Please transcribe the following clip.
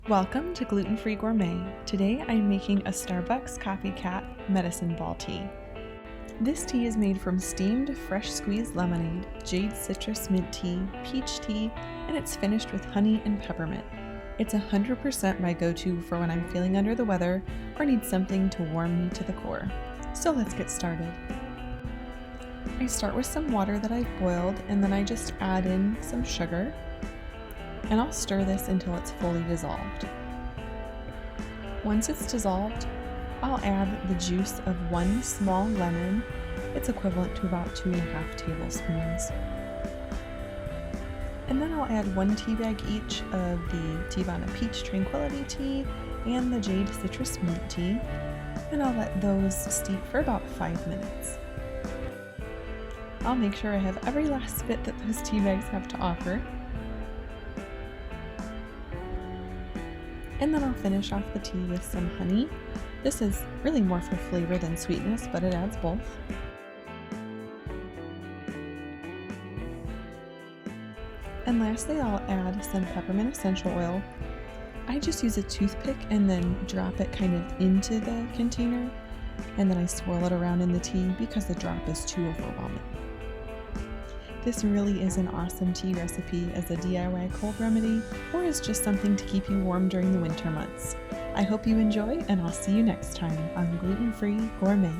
Welcome to Gluten-Free Gourmet. Today I'm making a Starbucks Copycat medicine ball tea. This tea is made from steamed, fresh squeezed lemonade, jade citrus mint tea, peach tea, and it's finished with honey and peppermint. It's 100% my go-to for when I'm feeling under the weather or need something to warm me to the core. So let's get started. I start with some water that I've boiled, and then I just add in some sugar. And I'll stir this until it's fully dissolved. Once it's dissolved, I'll add the juice of one small lemon. It's equivalent to about 2.5 tablespoons. And then I'll add 1 tea bag each of the Tivana Peach Tranquility Tea and the Jade Citrus Mint Tea, and I'll let those steep for about 5 minutes. I'll make sure I have every last bit that those tea bags have to offer. And then I'll finish off the tea with some honey. This is really more for flavor than sweetness, but it adds both. And lastly, I'll add some peppermint essential oil. I just use a toothpick and then drop it kind of into the container, and then I swirl it around in the tea because the drop is too overwhelming. This really is an awesome tea recipe as a DIY cold remedy, or as just something to keep you warm during the winter months. I hope you enjoy, and I'll see you next time on Gluten-Free Gourmet.